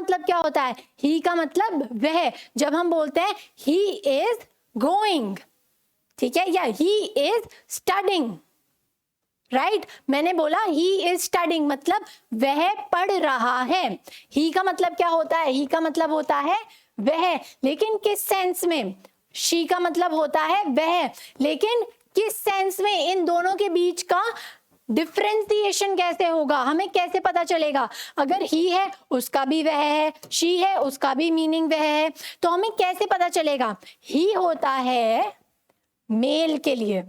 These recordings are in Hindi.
मतलब क्या होता है? ही का मतलब वह। जब हम बोलते हैं ही इज गोइंग, ठीक है, या ही इज स्टडिंग, राइट, मैंने बोला ही इज स्टडिंग मतलब वह पढ़ रहा है। ही का मतलब क्या होता है? ही का मतलब होता है वह, लेकिन किस सेंस में? शी का मतलब होता है वह, लेकिन किस सेंस में? इन दोनों के बीच का डिफ्रेंसिएशन कैसे होगा, हमें कैसे पता चलेगा? अगर ही है उसका भी वह है, शी है उसका भी मीनिंग वह है, तो हमें कैसे पता चलेगा? ही होता है मेल के लिए,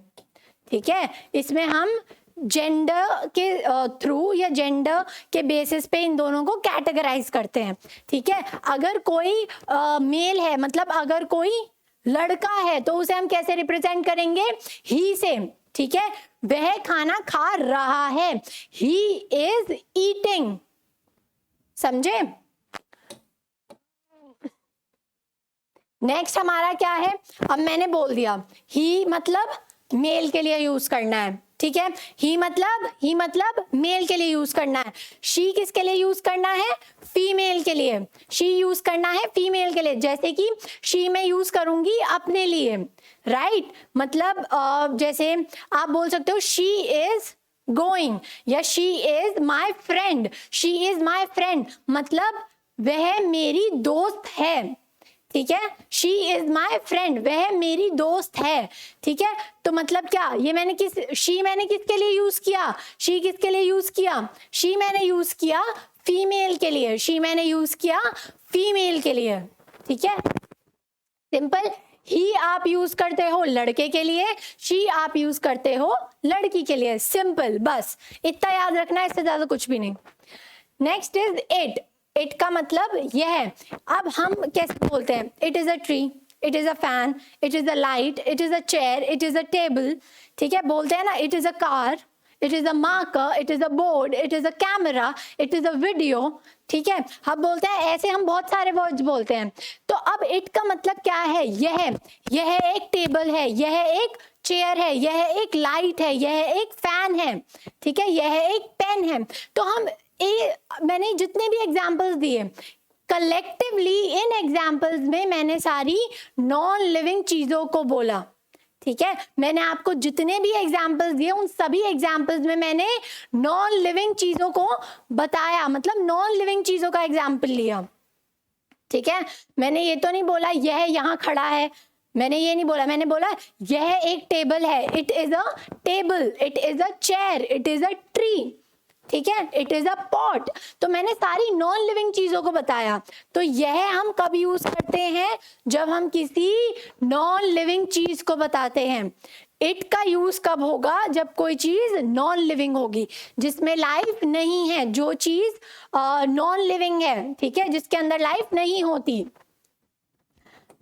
ठीक है, इसमें हम जेंडर के थ्रू या जेंडर के बेसिस पे इन दोनों को कैटेगराइज करते हैं, ठीक है। अगर कोई मेल है, मतलब अगर कोई लड़का है, तो उसे हम कैसे रिप्रेजेंट करेंगे? ही से, ठीक है, वह खाना खा रहा है, ही इज ईटिंग, समझे? नेक्स्ट हमारा क्या है? अब मैंने बोल दिया ही मतलब मेल के लिए यूज करना है, ठीक है, ही मतलब मेल के लिए यूज करना है। शी किसके लिए यूज करना है? फीमेल के लिए। शी यूज करना है फीमेल के लिए, जैसे कि शी मैं यूज करूंगी अपने लिए, राइट, मतलब जैसे आप बोल सकते हो शी इज गोइंग या she is my friend. She is my friend मतलब वह मेरी दोस्त है, ठीक है, शी इज माई फ्रेंड, वह मेरी दोस्त है, ठीक है। तो मतलब क्या, ये मैंने शी मैंने किसके लिए यूज किया? शी किसके लिए यूज किया? शी मैंने यूज किया फीमेल के लिए, शी मैंने यूज किया फीमेल के लिए, ठीक है, सिंपल। ही आप यूज करते हो लड़के के लिए, शी आप यूज करते हो लड़की के लिए, सिंपल, बस इतना याद रखना है, इससे ज्यादा कुछ भी नहीं। Next is it. इट का मतलब यह है। अब हम कैसे बोलते हैं? It is a tree, it is a fan, it is a light, it is a chair, it is a table, ठीक है, बोलते हैं ना, it is a car, it is a marker, it is a board, it is a camera, it is a video, ठीक है। हम बोलते हैं ऐसे, हम बहुत सारे वर्ड्स बोलते हैं। तो अब इट का मतलब क्या है? यह एक टेबल है, यह एक चेयर है, यह एक लाइट है, यह एक फैन है, ठीक है, यह एक पेन है। तो हम मैंने जितने भी एग्जाम्पल्स दिए, कलेक्टिवली इन एग्जाम्पल्स में मैंने सारी नॉन लिविंग चीजों को बोला, ठीक है। मैंने आपको जितने भी एग्जाम्पल्स दिए, उन सभी एग्जाम्पल्स में मैंने नॉन लिविंग चीजों को बताया, मतलब नॉन लिविंग चीजों का एग्जाम्पल लिया, ठीक है। मैंने ये तो नहीं बोला यह यहाँ खड़ा है, मैंने ये नहीं बोला, मैंने बोला यह एक टेबल है, it is a table, it is a chair, it is a tree, ठीक है, इट इज अ पॉट। तो मैंने सारी नॉन लिविंग चीजों को बताया। तो यह हम कब यूज करते हैं? जब हम किसी नॉन लिविंग चीज को बताते हैं। इट का यूज कब होगा? जब कोई चीज नॉन लिविंग होगी, जिसमें लाइफ नहीं है, जो चीज नॉन लिविंग है, ठीक है, जिसके अंदर लाइफ नहीं होती।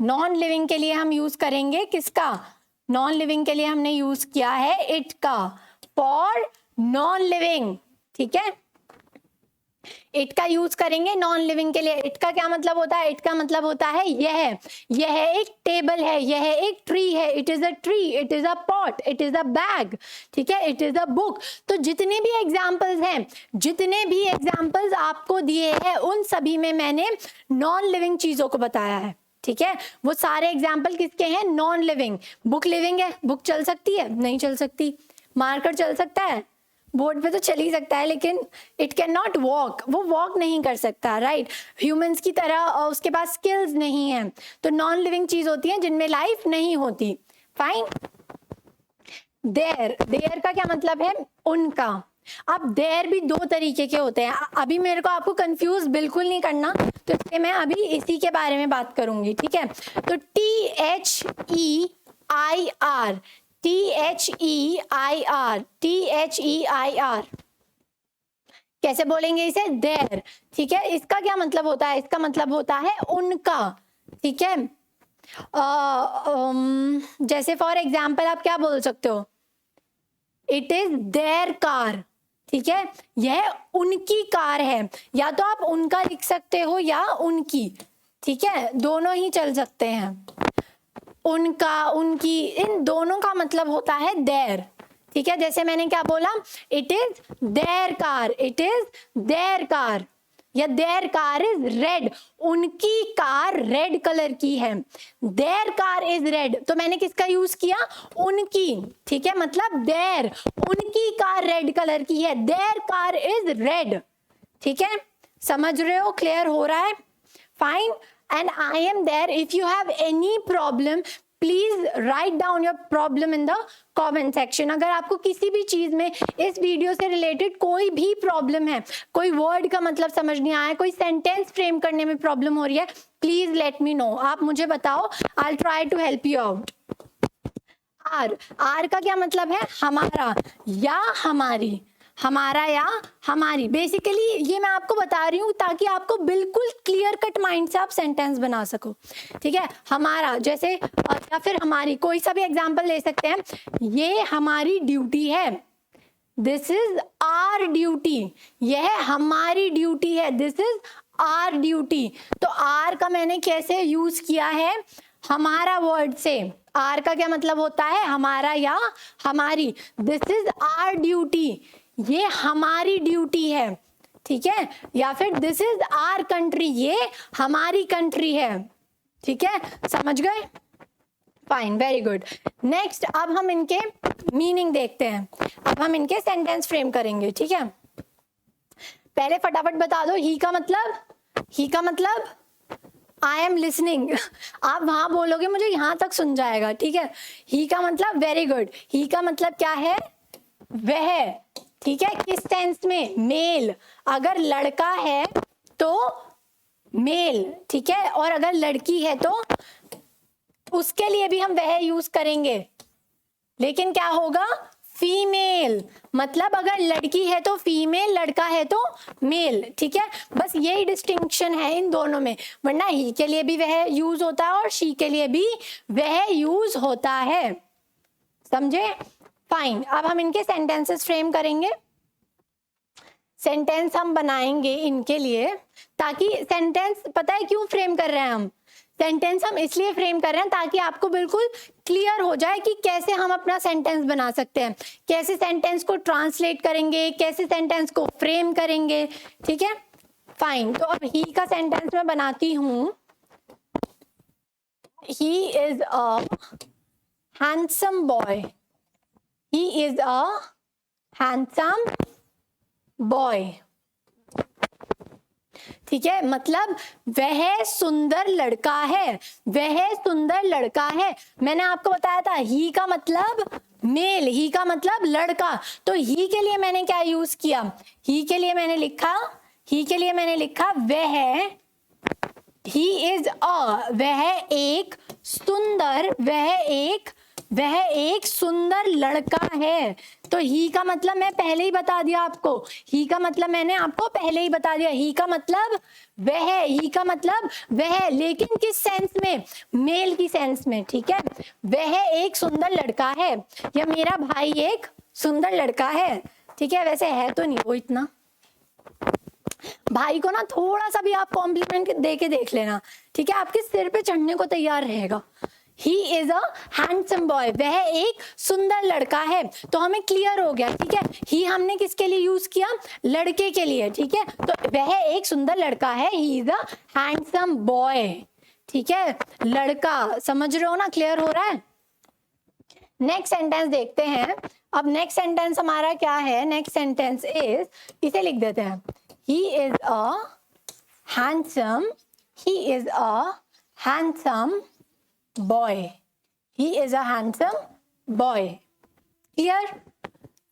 नॉन लिविंग के लिए हम यूज करेंगे किसका? नॉन लिविंग के लिए हमने यूज किया है इट का, फॉर नॉन लिविंग, ठीक है। इट का यूज करेंगे नॉन लिविंग के लिए। इट का क्या मतलब होता है? इट का मतलब होता है यह एक टेबल है, यह एक ट्री है, it is a tree, it is a pot, it is a bag, ठीक है, इट इज अ बुक। तो जितने भी एग्जाम्पल्स हैं, जितने भी एग्जाम्पल्स आपको दिए हैं, उन सभी में मैंने नॉन लिविंग चीजों को बताया है, ठीक है। वो सारे एग्जाम्पल किसके हैं? Non living. बुक लिविंग है? बुक चल सकती है? नहीं चल सकती। मार्कर चल सकता है? बोर्ड पे तो चल ही सकता है, लेकिन इट कैन नॉट वॉक, वो वॉक नहीं कर सकता, राइट। ह्यूमंस की तरह उसके पास स्किल्स नहीं है। तो नॉन लिविंग चीज होती है जिनमें लाइफ नहीं होती। फाइन। देयर का क्या मतलब है? उनका। अब देयर भी दो तरीके के होते हैं। अभी मेरे को आपको कंफ्यूज बिल्कुल नहीं करना, तो इसलिए मैं अभी इसी के बारे में बात करूंगी, ठीक है। तो THEIR, THEIR कैसे बोलेंगे इसे? देयर, ठीक है। इसका क्या मतलब होता है? इसका मतलब होता है उनका, ठीक है। जैसे फॉर एग्जाम्पल आप क्या बोल सकते हो? इट इज देयर कार, ठीक है, यह उनकी कार है। या तो आप उनका लिख सकते हो या उनकी, ठीक है, दोनों ही चल सकते हैं। उनका, उनकी, इन दोनों का मतलब होता है देयर, ठीक है। जैसे मैंने क्या बोला? It is their car, it is their car, या देयर कार इज रेड, उनकी कार रेड कलर की है। देयर कार इज रेड, तो मैंने किसका यूज किया, उनकी, ठीक है, मतलब देयर, उनकी कार रेड कलर की है, देयर कार इज रेड, ठीक है, समझ रहे हो, क्लियर हो रहा है, fine. And I am there, if you have any problem please write down your problem in the comment section. अगर आपको किसी भी चीज में इस वीडियो से रिलेटेड कोई भी प्रॉब्लम है, कोई वर्ड का मतलब समझ नहीं आया, कोई सेंटेंस फ्रेम करने में प्रॉब्लम हो रही है, प्लीज लेट मी नो, आप मुझे बताओ, I will try to help you out. Our, our का क्या मतलब है, हमारा या हमारी, हमारा या हमारी। बेसिकली ये मैं आपको बता रही हूँ ताकि आपको बिल्कुल क्लियर कट माइंड से आप सेंटेंस बना सको, ठीक है। हमारा जैसे या फिर हमारी, कोई सा भी एग्जांपल ले सकते हैं, ये हमारी ड्यूटी है, दिस इज आर ड्यूटी, यह हमारी ड्यूटी है, दिस इज आर ड्यूटी। तो आर का मैंने कैसे यूज किया है, हमारा वर्ड से। आर का क्या मतलब होता है, हमारा या हमारी, दिस इज आर ड्यूटी, ये हमारी ड्यूटी है, ठीक है, या फिर दिस इज आर कंट्री, ये हमारी कंट्री है, ठीक है, समझ गए, फाइन, वेरी गुड। नेक्स्ट अब हम इनके मीनिंग देखते हैं, अब हम इनके सेंटेंस फ्रेम करेंगे, ठीक है। पहले फटाफट बता दो, ही का मतलब, ही का मतलब आई एम लिसनिंग, आप वहां बोलोगे मुझे यहां तक सुन जाएगा, ठीक है। ही का मतलब, वेरी गुड, ही का मतलब क्या है, वह, ठीक है, किस सेंस में, मेल, अगर लड़का है तो मेल, ठीक है, और अगर लड़की है तो उसके लिए भी हम वह यूज करेंगे, लेकिन क्या होगा, फीमेल, मतलब अगर लड़की है तो फीमेल, लड़का है तो मेल, ठीक है, बस यही डिस्टिंक्शन है इन दोनों में, वरना ही के लिए भी वह यूज होता है और शी के लिए भी वह यूज होता है, समझे, फाइन। अब हम इनके सेंटेंसेस फ्रेम करेंगे, सेंटेंस हम बनाएंगे इनके लिए, ताकि सेंटेंस, पता है क्यों फ्रेम कर रहे हैं हम, सेंटेंस हम इसलिए फ्रेम कर रहे हैं ताकि आपको बिल्कुल क्लियर हो जाए कि कैसे हम अपना सेंटेंस बना सकते हैं, कैसे सेंटेंस को ट्रांसलेट करेंगे, कैसे सेंटेंस को फ्रेम करेंगे, ठीक है, फाइन। तो अब ही का सेंटेंस मैं बनाती हूं, he is a handsome boy, he is a handsome boy, ठीक है, मतलब वह सुंदर लड़का है, वह सुंदर लड़का है। मैंने आपको बताया था ही का मतलब मेल, ही का मतलब लड़का, तो ही के लिए मैंने क्या यूज किया, ही के लिए मैंने लिखा, ही के लिए मैंने लिखा वह, ही इज अ, वह एक सुंदर, वह एक सुंदर लड़का है। तो ही का मतलब मैं पहले ही बता दिया आपको, ही का मतलब मैंने आपको पहले ही बता दिया, ही का मतलब वह, ही का मतलब वह, लेकिन किस सेंस में, मेल की सेंस में, ठीक है, वह एक सुंदर लड़का है, या मेरा भाई एक सुंदर लड़का है, ठीक है, वैसे है तो नहीं वो इतना, भाई को ना थोड़ा सा भी आप कॉम्प्लीमेंट दे के देख लेना, ठीक है, आपके सिर पे चढ़ने को तैयार रहेगा। He is a handsome boy, वह एक सुंदर लड़का है, तो हमें क्लियर हो गया, ठीक है, ही हमने किसके लिए यूज किया, लड़के के लिए, ठीक है, तो वह एक सुंदर लड़का है, he is a handsome boy, ठीक है, लड़का, समझ रहे हो ना, क्लियर हो रहा है। नेक्स्ट सेंटेंस देखते हैं, अब नेक्स्ट सेंटेंस हमारा क्या है, नेक्स्ट सेंटेंस इज, इसे लिख देते हैं, he is a handsome, he is a handsome boy, he is a handsome boy, clear,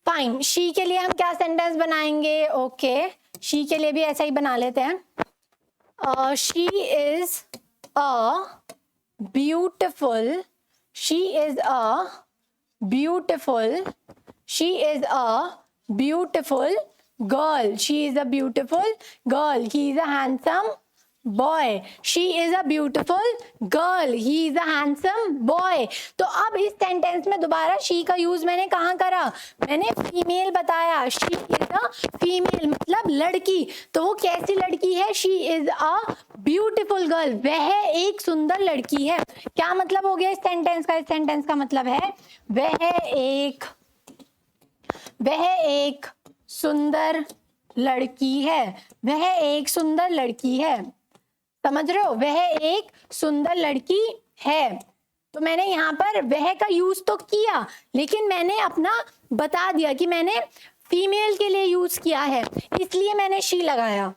fine। she के लिए हम क्या सेंटेंस बनाएंगे, ओके, she के लिए भी ऐसा ही बना लेते हैं, she is a beautiful, she is a beautiful, she is a beautiful girl, she is a beautiful girl, he is a handsome boy, she is a beautiful girl, he is a handsome boy। तो अब इस सेंटेंस में दोबारा she का यूज मैंने कहाँ करा, मैंने फीमेल बताया, she is a female मतलब लड़की, तो वो कैसी लड़की है, she is a beautiful girl, वह एक सुंदर लड़की है। क्या मतलब हो गया इस सेंटेंस का, इस सेंटेंस का मतलब है वह एक सुंदर लड़की है, वह एक सुंदर लड़की है। समझ रहे हो, वह एक सुंदर लड़की है। तो मैंने यहाँ पर वह का यूज तो किया, लेकिन मैंने अपना बता दिया कि मैंने फीमेल के लिए यूज किया है, इसलिए मैंने शी लगाया।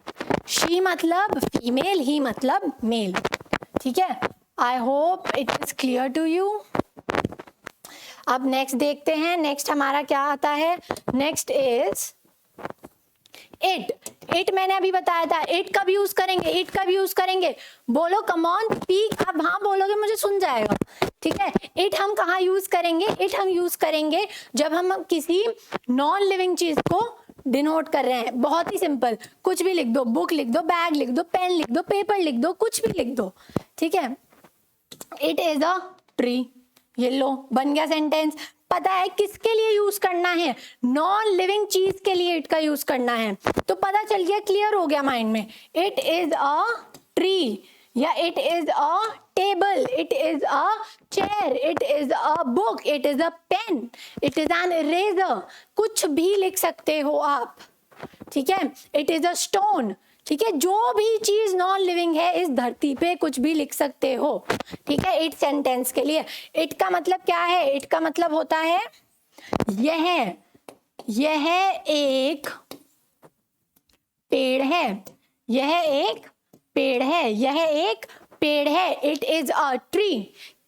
शी मतलब फीमेल, ही मतलब मेल। ठीक है, I hope it is clear to you. अब नेक्स्ट देखते हैं, नेक्स्ट हमारा क्या आता है। Next is it. इट मैंने अभी बताया था, इट कब यूज करेंगे, इट कब यूज करेंगे, बोलो कम ऑन स्पीक। आप हाँ बोलोगे मुझे सुन जाएगा। ठीक है, इट हम कहाँ यूज करेंगे, इट हम यूज करेंगे जब हम किसी नॉन लिविंग चीज को डिनोट कर रहे हैं। बहुत ही सिंपल, कुछ भी लिख दो, बुक लिख दो, बैग लिख दो, पेन लिख दो, पेपर लिख दो, कुछ भी लिख दो। ठीक है, इट इज अ ट्री। ये लो, बन गया सेंटेंस। पता है किसके लिए यूज करना है, नॉन लिविंग चीज के लिए इट का यूज करना है। तो पता चल गया, क्लियर हो गया माइंड में। इट इज अ ट्री, या it is a table, it is a chair, it is a book, it is a pen, it is an eraser. कुछ भी लिख सकते हो आप। ठीक है, इट इज अ स्टोन। ठीक है, जो भी चीज नॉन लिविंग है इस धरती पे कुछ भी लिख सकते हो। ठीक है, इट सेंटेंस के लिए। इट का मतलब क्या है, इट का मतलब होता है यह एक पेड़ है, यह एक पेड़ है, यह एक पेड़ है। It is a tree.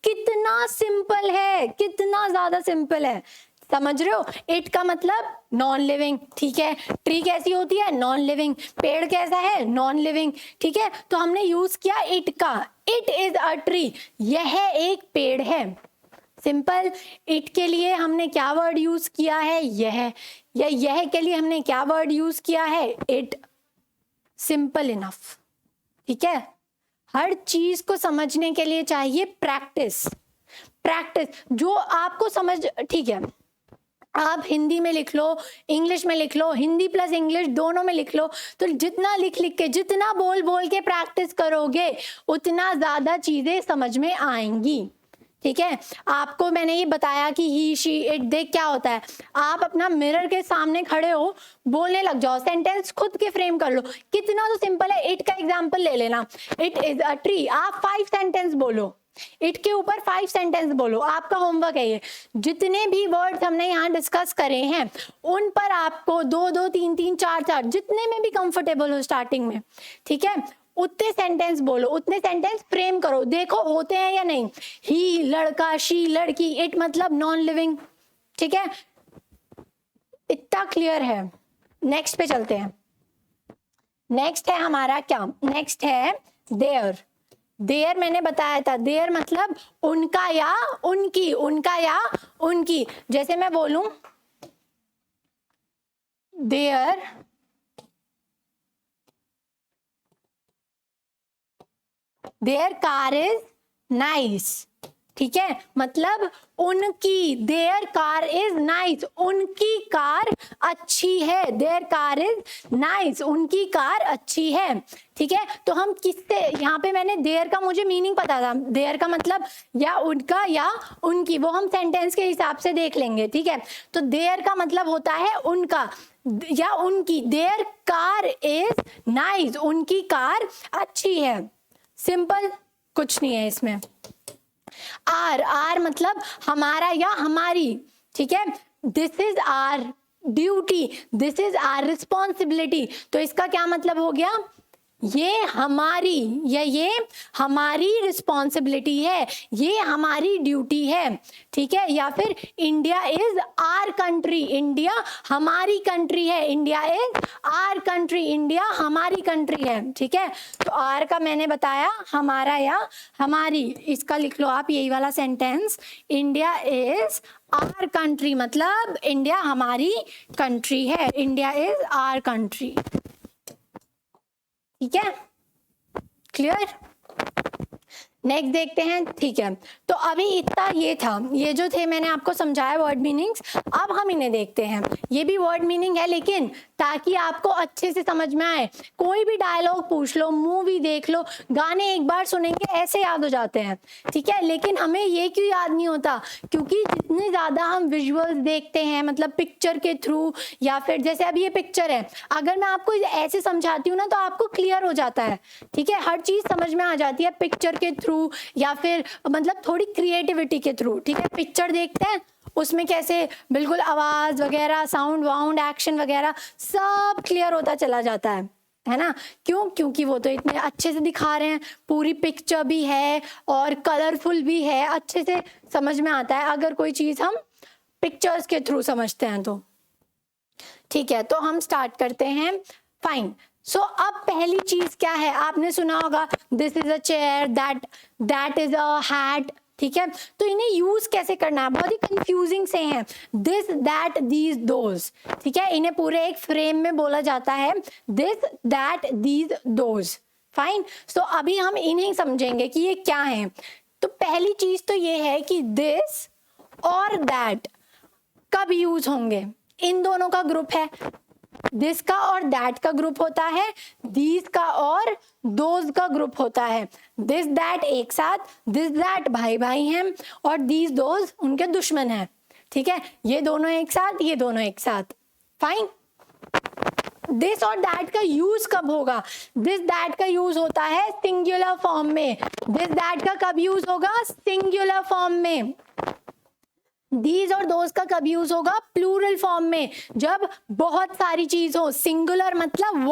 कितना सिंपल है, कितना ज्यादा सिंपल है। समझ रहे हो, इट का मतलब नॉन लिविंग। ठीक है, ट्री कैसी होती है, नॉन लिविंग। पेड़ कैसा है, नॉन लिविंग। ठीक है, तो हमने यूज किया इट का। इट इज अ ट्री, यह एक पेड़ है। सिंपल। इट के लिए हमने क्या वर्ड यूज किया है, यह। या यह के लिए हमने क्या वर्ड यूज किया है, इट। Simple enough. ठीक है, हर चीज को समझने के लिए चाहिए प्रैक्टिस। प्रैक्टिस जो आपको समझ, ठीक है, आप हिंदी में लिख लो, इंग्लिश में लिख लो, हिंदी प्लस इंग्लिश दोनों में लिख लो। तो जितना लिख लिख के, जितना बोल बोल के प्रैक्टिस करोगे, उतना ज्यादा चीजें समझ में आएंगी। ठीक है, आपको मैंने ये बताया कि ही शी इट, देख क्या होता है। आप अपना मिरर के सामने खड़े हो, बोलने लग जाओ, सेंटेंस खुद के फ्रेम कर लो। कितना तो सिंपल है। इट का एग्जांपल ले लेना, इट इज अ ट्री। आप 5 सेंटेंस बोलो, इट के ऊपर 5 सेंटेंस बोलो। आपका होमवर्क है ये। जितने भी वर्ड्स हमने यहाँ डिस्कस करे हैं, उन पर आपको 2-2, 3-3, 4-4, जितने में भी कंफर्टेबल हो स्टार्टिंग में, ठीक है, उतने सेंटेंस बोलो, उतने सेंटेंस फ्रेम करो, देखो होते हैं या नहीं। ही लड़का, शी लड़की, इट मतलब नॉन लिविंग। ठीक है, इतना क्लियर है। नेक्स्ट पे चलते हैं। नेक्स्ट है हमारा क्या, नेक्स्ट है देयर। देयर मैंने बताया था, देयर मतलब उनका या उनकी, उनका या उनकी। जैसे मैं बोलूं देयर कार इज नाइस। ठीक है, मतलब उनकी, देयर कार इज नाइस, उनकी कार अच्छी है। देयर कार इज नाइस, उनकी कार अच्छी है। ठीक है, तो हम किससे, यहाँ पे मैंने देयर का मुझे मीनिंग पता था, देयर का मतलब या उनका या उनकी, वो हम सेंटेंस के हिसाब से देख लेंगे। ठीक है, तो देयर का मतलब होता है उनका या उनकी। देयर कार इज नाइस, उनकी कार अच्छी है। सिंपल, कुछ नहीं है इसमें। आर मतलब हमारा या हमारी। ठीक है, this is our duty, this is our responsibility. तो इसका क्या मतलब हो गया, ये हमारी या ये हमारी रिस्पॉन्सिबिलिटी है, ये हमारी ड्यूटी है। ठीक है, या फिर India is our country, India हमारी कंट्री है। India is our country, India हमारी कंट्री है। ठीक है, तो आर का मैंने बताया हमारा या हमारी। इसका लिख लो आप यही वाला sentence, India is our country मतलब इंडिया हमारी कंट्री है, इंडिया इज आर कंट्री। ठीक है, क्लियर। नेक्स्ट देखते हैं। ठीक है, तो अभी इतना ये था, ये जो थे मैंने आपको समझाया वर्ड मीनिंग्स। अब हम इन्हें देखते हैं। ये भी वर्ड मीनिंग है, लेकिन ताकि आपको अच्छे से समझ में आए। कोई भी डायलॉग पूछ लो, मूवी देख लो, गाने एक बार सुनेंगे ऐसे याद हो जाते हैं, ठीक है। लेकिन हमें ये क्यों याद नहीं होता? क्योंकि जितने ज्यादा हम विजुअल्स देखते हैं, मतलब पिक्चर के थ्रू, या फिर जैसे अब ये पिक्चर है, अगर मैं आपको ऐसे समझाती हूँ ना तो आपको क्लियर हो जाता है, ठीक है। हर चीज समझ में आ जाती है पिक्चर के थ्रू, या फिर मतलब थोड़ी क्रिएटिविटी के थ्रू, ठीक है। पिक्चर देखते हैं, उसमें कैसे बिल्कुल आवाज वगैरह, साउंड वाउंड, एक्शन वगैरह सब क्लियर होता चला जाता है ना। क्यों? क्योंकि वो तो इतने अच्छे से दिखा रहे हैं, पूरी पिक्चर भी है और कलरफुल भी है, अच्छे से समझ में आता है अगर कोई चीज हम पिक्चर्स के थ्रू समझते हैं तो, ठीक है। तो हम स्टार्ट करते हैं। फाइन। सो अब पहली चीज क्या है? आपने सुना होगा this is a chair, that is a hat, ठीक है। तो इन्हें यूज कैसे करना है? बहुत ही कंफ्यूजिंग से हैं। दिस, दैट, दीज, दोज, ठीक है। इन्हें पूरे एक फ्रेम में बोला जाता है, this, that, these, those. Fine. So अभी हम इन्हें समझेंगे कि ये क्या है। तो पहली चीज तो ये है कि दिस और दैट कब यूज होंगे? इन दोनों का ग्रुप है, दिस का और दैट का ग्रुप होता है, दीज का और दोज का ग्रुप होता है। दिस दैट एक साथ, दिस दैट भाई भाई हैं और दीज दोज उनके दुश्मन हैं, ठीक है। ये दोनों एक साथ, ये दोनों एक साथ। फाइन। दिस और दैट का यूज कब होगा? दिस दैट का यूज होता है सिंगुलर फॉर्म में। दिस दैट का कब यूज होगा? सिंगुलर फॉर्म में। दीज और दोज का कब यूज होगा? प्लूरल फॉर्म में, जब बहुत सारी चीज हो। सिंगुलर मतलब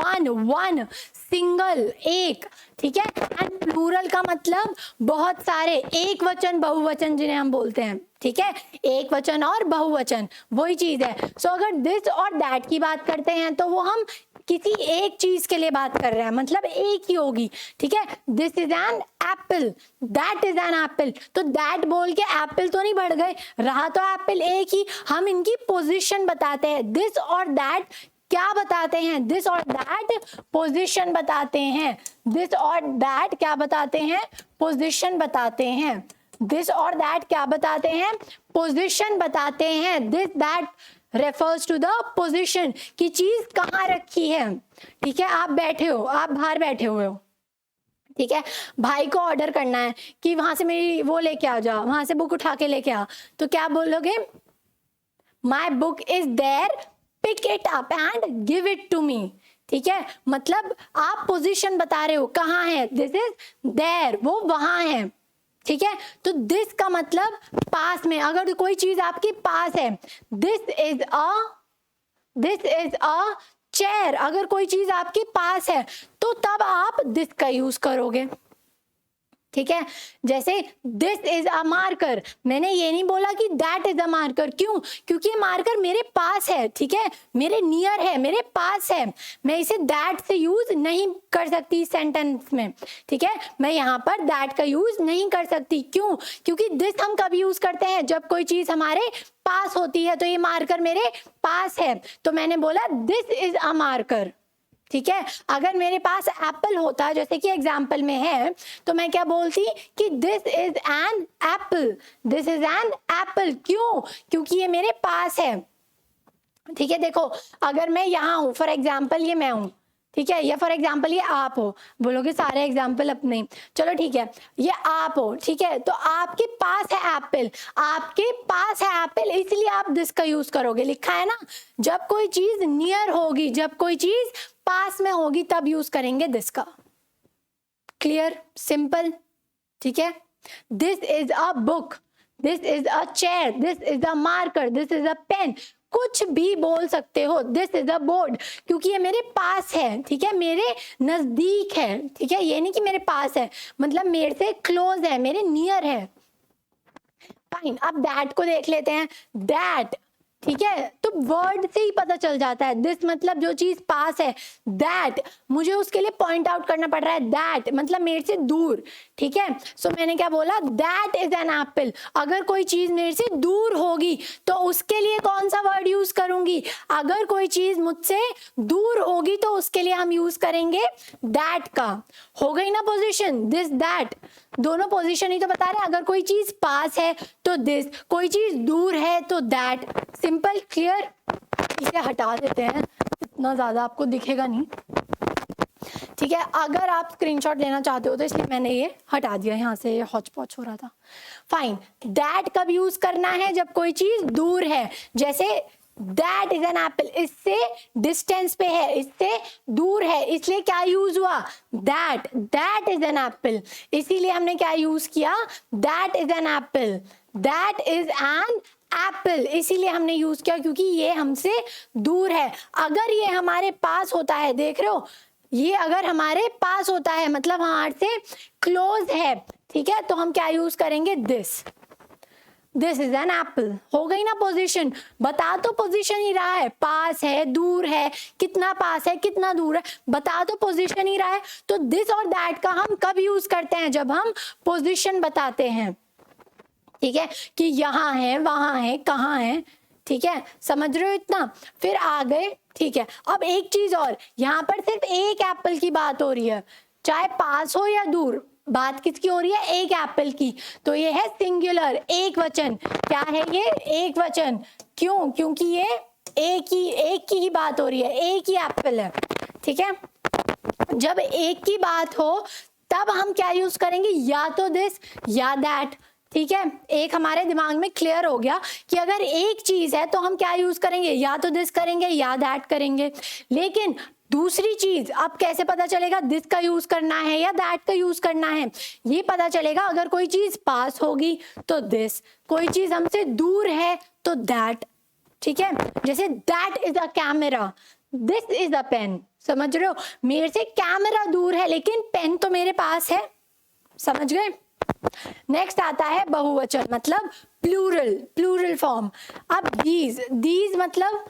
वन, सिंगल एक, ठीक है। एंड प्लूरल का मतलब बहुत सारे, एक वचन बहुवचन जिन्हें हम बोलते हैं, ठीक है। एक वचन और बहुवचन वही चीज है। सो अगर दिस और दैट की बात करते हैं तो वो हम किसी एक चीज के लिए बात कर रहे हैं, मतलब एक ही होगी, ठीक है। This is an apple, that is an apple. तो दैट बोल के एप्पल तो नहीं बढ़ गए, रहा तो एप्पल एक ही। हम इनकी पोजीशन बताते हैं। दिस और दैट क्या बताते हैं? दिस और दैट पोजीशन बताते हैं। दिस और दैट क्या बताते हैं? पोजीशन बताते हैं। दिस और दैट क्या बताते हैं? पोजीशन बताते हैं। This that refers to the position, की चीज कहाँ रखी है, ठीक है। आप बैठे हो, आप बाहर बैठे हुए हो, ठीक है। भाई को ऑर्डर करना है कि वहां से मेरी वो लेके आ जा, वहां से बुक उठा के लेके आ, तो क्या बोलोगे? My book is there, pick it up and give it to me, ठीक है। मतलब आप पोजीशन बता रहे हो, कहाँ है? दिस इज देयर, वो वहां है, ठीक है। तो दिस का मतलब पास में, अगर कोई चीज आपके पास है। दिस इज अ चेयर, अगर कोई चीज आपके पास है तो तब आप दिस का यूज करोगे, ठीक है। जैसे दिस इज अ मार्कर, मैंने ये नहीं बोला कि दैट इज अ मार्कर। क्यों? क्योंकि ये मार्कर मेरे पास है, ठीक है, मेरे नियर है, मेरे पास है। मैं इसे दैट से यूज नहीं कर सकती सेंटेंस में, ठीक है। मैं यहाँ पर दैट का यूज नहीं कर सकती। क्यों? क्योंकि दिस हम कब यूज करते हैं? जब कोई चीज हमारे पास होती है। तो ये मार्कर मेरे पास है, तो मैंने बोला दिस इज अ मार्कर, ठीक है। अगर मेरे पास एप्पल होता, जैसे कि एग्जाम्पल में है, तो मैं क्या बोलती कि this is an apple, this is an apple. क्यों? क्योंकि ये मेरे पास है, ठीक है। देखो, अगर मैं यहाँ हूं, फॉर एग्जाम्पल ये मैं हूं, ठीक है, या फॉर एग्जाम्पल ये आप हो, बोलोगे सारे एग्जाम्पल अपने, चलो ठीक है, ये आप हो, ठीक है। तो आपके पास है एप्पल, आपके पास है एप्पल, इसलिए आप दिस का यूज करोगे। लिखा है ना, जब कोई चीज नियर होगी, जब कोई चीज पास में होगी, तब यूज करेंगे दिस का। क्लियर? सिंपल, ठीक है। This is a book, this is a chair, this is a marker, this is a pen, कुछ भी बोल सकते हो। दिस इज अ बोर्ड, क्योंकि ये मेरे पास है, ठीक है, मेरे नजदीक है, ठीक है। ये नहीं कि मेरे पास है, मतलब मेरे से क्लोज है, मेरे नियर है। फाइन। अब दैट को देख लेते हैं। दैट, ठीक है, तो वर्ड से ही पता चल जाता है। दिस मतलब जो चीज पास है, दैट मुझे उसके लिए पॉइंट आउट करना पड़ रहा है, दैट मतलब मेरे से दूर, ठीक है। सो मैंने क्या बोला? That is an apple. अगर कोई चीज मेरे से दूर होगी तो उसके लिए कौन सा वर्ड यूज करूंगी? अगर कोई चीज मुझसे दूर होगी तो उसके लिए हम यूज करेंगे दैट का। हो गई ना पोजीशन, दिस दैट, दोनों पोजीशन ही तो बता रहे हैं। अगर कोई चीज पास है तो दिस, कोई चीज दूर है तो दैट। Simple, clear. इसे हटा देते हैं, इतना ज़्यादा आपको दिखेगा नहीं, ठीक है। अगर आप स्क्रीनशॉट लेना चाहते हो तो इसलिए मैंने ये हटा दिया यहाँ से, ये हौच पौच हो रहा था। फाइन, दैट कब यूज करना है? जब कोई चीज दूर है, जैसे दैट इज एन एप्पल, इससे डिस्टेंस पे है, इससे दूर है, इसलिए क्या यूज हुआ? That, that is an apple, इसीलिए हमने क्या यूज किया? That is an apple, that is an apple, इसीलिए हमने यूज किया क्योंकि ये हमसे दूर है। अगर ये हमारे पास होता है, देख रहे हो, ये अगर हमारे पास होता है मतलब हमारे से क्लोज है, ठीक है, तो हम क्या यूज करेंगे? This is an apple. हो गई ना पोजीशन? बता तो पोजीशन ही रहा है, पास है, दूर है, कितना पास है, कितना दूर है, बता तो पोजीशन ही रहा है। तो दिस और दैट का हम कब यूज करते हैं? जब हम पोजीशन बताते हैं, ठीक है, कि यहाँ है, वहां है, कहाँ है, ठीक है, समझ रहे हो इतना? फिर आ गए, ठीक है। अब एक चीज और, यहाँ पर सिर्फ एक एप्पल की बात हो रही है, चाहे पास हो या दूर, बात किसकी हो रही है? एक एप्पल की। तो ये है सिंगुलर, एक वचन। क्या है ये? एक वचन। क्यों? क्योंकि ये एक की ही बात हो रही है, एक ही एप्पल है, ठीक है। जब एक की बात हो तब हम क्या यूज करेंगे? या तो दिस या दैट, ठीक है। एक हमारे दिमाग में क्लियर हो गया कि अगर एक चीज है तो हम क्या यूज करेंगे? या तो दिस करेंगे या दैट करेंगे। लेकिन दूसरी चीज अब कैसे पता चलेगा दिस का यूज करना है या दैट का यूज करना है? ये पता चलेगा अगर कोई चीज पास होगी तो दिस, कोई चीज हमसे दूर है तो दैट, ठीक है। जैसे that is a camera, this is a pen, समझ रहे हो? मेरे से कैमरा दूर है लेकिन पेन तो मेरे पास है, समझ गए? नेक्स्ट आता है बहुवचन, मतलब प्लूरल, प्लूरल फॉर्म। अब दीज मतलब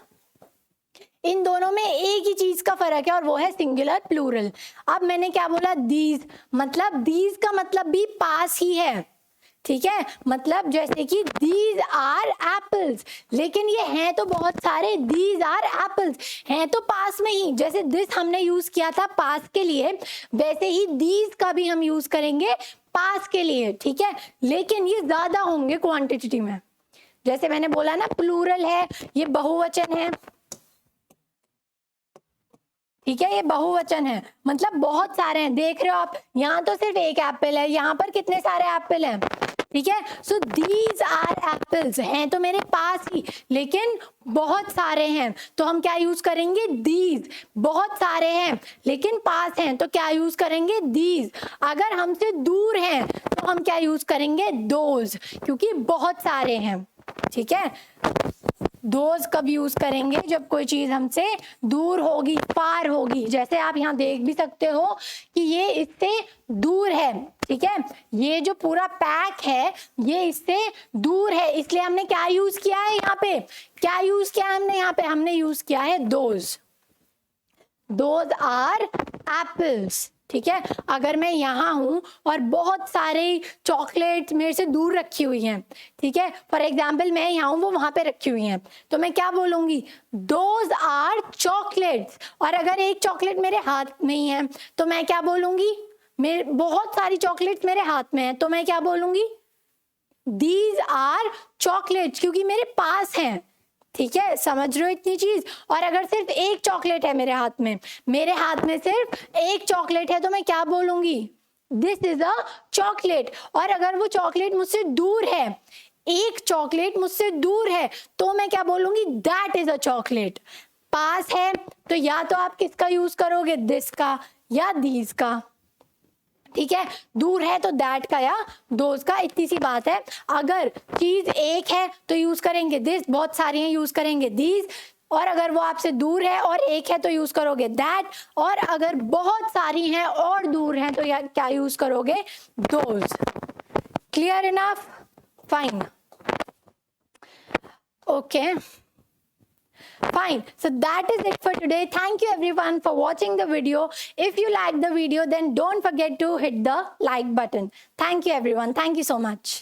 इन दोनों में एक ही चीज का फर्क है और वो है सिंगुलर प्लूरल। अब मैंने क्या बोला? दीज, मतलब दीज का मतलब भी पास ही है, ठीक है। मतलब जैसे कि दीज आर एप्पल्स, लेकिन ये हैं तो बहुत सारे, दीज आर एप्पल्स हैं तो पास में ही। जैसे दिस हमने यूज किया था पास के लिए, वैसे ही दीज का भी हम यूज करेंगे पास के लिए, ठीक है। लेकिन ये ज्यादा होंगे क्वांटिटी में, जैसे मैंने बोला ना प्लूरल है, ये बहुवचन है, ठीक है, ये बहुवचन है, मतलब बहुत सारे हैं। देख रहे हो आप, यहाँ तो सिर्फ एक एप्पल है, यहाँ पर कितने सारे एप्पल हैं, ठीक है। सो दीज आर एप्पल्स, हैं तो मेरे पास ही लेकिन बहुत सारे हैं, तो हम क्या यूज करेंगे? दीज। बहुत सारे हैं लेकिन पास हैं तो क्या यूज करेंगे? दीज। अगर हमसे दूर हैं तो हम क्या यूज करेंगे? दोज, क्योंकि बहुत सारे हैं, ठीक है। दोज कब यूज करेंगे? जब कोई चीज हमसे दूर होगी, पार होगी। जैसे आप यहाँ देख भी सकते हो कि ये इससे दूर है, ठीक है, ये जो पूरा पैक है ये इससे दूर है, इसलिए हमने क्या यूज किया है यहाँ पे? क्या यूज किया है हमने यहाँ पे? हमने यूज किया है दोज। दोज आर एप्पल्स, ठीक है। अगर मैं यहाँ हूं और बहुत सारे चॉकलेट मेरे से दूर रखी हुई हैं, ठीक है, फॉर एग्जाम्पल मैं यहाँ हूं, वो वहां पे रखी हुई हैं, तो मैं क्या बोलूंगी? Those are chocolates. और अगर एक चॉकलेट मेरे हाथ में ही है तो मैं क्या बोलूंगी? मेरे बहुत सारी चॉकलेट्स मेरे हाथ में है तो मैं क्या बोलूंगी? दीज आर चॉकलेट्स, क्योंकि मेरे पास हैं, ठीक है। समझ रहे हो इतनी चीज? और अगर सिर्फ एक चॉकलेट है मेरे हाथ में, मेरे हाथ में सिर्फ एक चॉकलेट है तो मैं क्या बोलूंगी? This is a chocolate. और अगर वो चॉकलेट मुझसे दूर है, एक चॉकलेट मुझसे दूर है, तो मैं क्या बोलूंगी? That is a chocolate. पास है तो या तो आप किसका यूज करोगे? दिस का या दीज का, ठीक है। दूर है तो दैट का या दोज का, इतनी सी बात है। अगर चीज एक है तो यूज करेंगे दिस, बहुत सारी हैं यूज करेंगे दीज, और अगर वो आपसे दूर है और एक है तो यूज करोगे दैट, और अगर बहुत सारी हैं और दूर हैं तो क्या यूज करोगे? Those. Clear enough? Fine, okay, fine. So that is it for today. Thank you everyone for watching the video. If you like the video, then don't forget to hit the like button. Thank you everyone. Thank you so much.